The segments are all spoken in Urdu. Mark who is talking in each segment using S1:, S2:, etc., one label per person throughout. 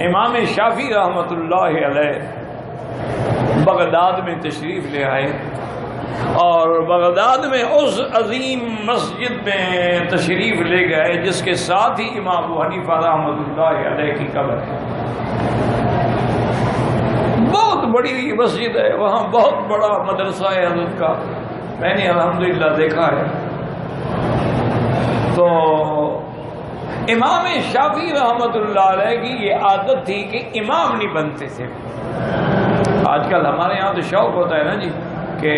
S1: امام شافعی رحمۃ اللہ علیہ بغداد میں تشریف لے آئے اور بغداد میں اس عظیم مسجد میں تشریف لے گئے جس کے ساتھ ہی امام ابو حنیفہ رحمۃ اللہ علیہ کی قبر ہے۔ بہت بڑی مسجد ہے، وہاں بہت بڑا مدرسہ ہے حضرت کا، میں نے الحمدللہ دیکھا ہے۔ تو امام شافعی رحمۃ اللہ علیہ کی یہ عادت تھی کہ امام نہیں بنتے تھے۔ آج کل ہمارے یہاں تو شوق ہوتا ہے نا جی کہ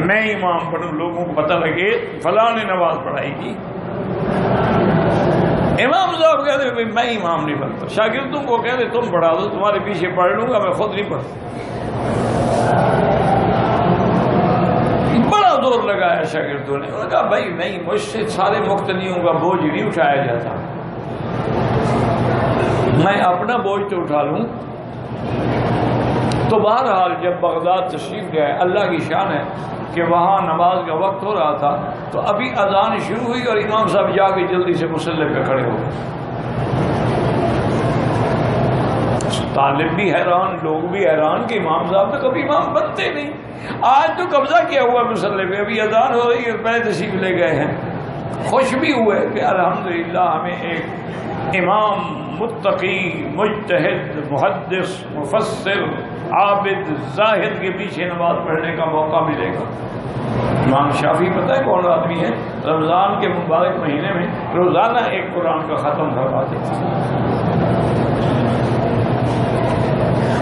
S1: میں امام پڑھوں، لوگوں کو پتہ لگے فلاں نے نماز پڑھائی کی۔ امام صاحب کہتے ہیں میں امام نہیں بنتا، شاگردوں کو کہتے تم پڑھا دو، تمہارے پیچھے پڑھ لوں گا، میں خود نہیں پڑھتا۔ بڑا زور لگایا شاگردوں نے، انہوں نے کہا بھائی نہیں، مجھ سے سارے مقتدیوں کا بوجھ نہیں اٹھایا جاتا، میں اپنا بوجھ تو اٹھا لوں۔ تو بہرحال جب بغداد تشریف گئے، اللہ کی شان ہے کہ وہاں نماز کا وقت ہو رہا تھا، تو ابھی اذان شروع ہوئی اور امام صاحب جا کے جلدی سے مصلی پہ کھڑے ہو گئے۔ طالب بھی حیران، لوگ بھی حیران کہ امام صاحب تو کبھی امام بنتے نہیں، آج تو قبضہ کیا ہوا مصلی پہ، ابھی اذان ہو رہی ہے، پہلے تشریف لے گئے ہیں۔ خوش بھی ہوئے کہ الحمدللہ ہمیں ایک امام متقی، مجتہد، محدث، مفسر، عابد، زاہد کے پیچھے نماز پڑھنے کا موقع ملے گا۔ امام شافعی پتہ ہے کون آدمی ہے؟ رمضان کے مبارک مہینے میں روزانہ ایک قرآن کا ختم کرواتے تھے۔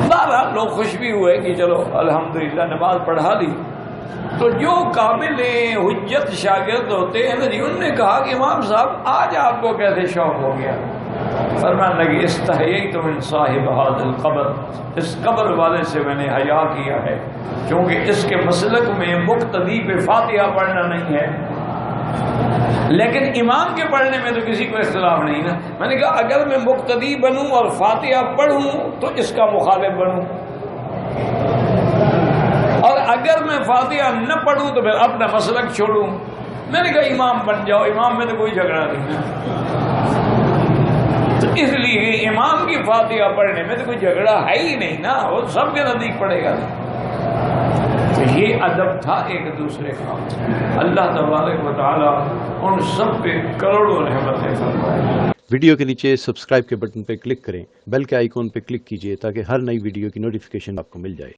S1: بہرحال لوگ خوش بھی ہوئے کہ چلو الحمدللہ نماز پڑھا دی۔ تو جو قابل حجت شاگرد ہوتے ہیں نا جی، انہوں نے کہا کہ امام صاحب آج آپ کو کیسے شوق ہو گیا؟ فرمانے لگے استحییت من صاحب ھذا القبر، اس قبر والے سے میں نے حیا کیا ہے، کیونکہ اس کے مسلک میں مقتدی پہ فاتحہ پڑھنا نہیں ہے، لیکن امام کے پڑھنے میں تو کسی کو اختلاف نہیں نا۔ میں نے کہا اگر میں مقتدی بنوں اور فاتحہ پڑھوں تو اس کا مخالف بنوں، اور اگر میں فاتحہ نہ پڑھوں تو پھر اپنا مسلک چھوڑوں۔ میں نے کہا امام بن جاؤ، امام میں تو کوئی جھگڑا نہیں ہے، تو اس لیے امام کی فاتحہ پڑھنے میں تو کوئی جھگڑا ہے ہی نہیں نا، وہ سب کے نزدیک پڑے گا۔ تو یہ ادب تھا ایک دوسرے کا۔ اللہ تبارک و تعالی ان سب پہ کروڑوں رحمتیں فرمائے۔
S2: ویڈیو کے نیچے سبسکرائب کے بٹن پہ کلک کریں، بیل کے آئیکن پہ کلک کیجئے تاکہ ہر نئی ویڈیو کی نوٹیفیکیشن آپ کو مل جائے۔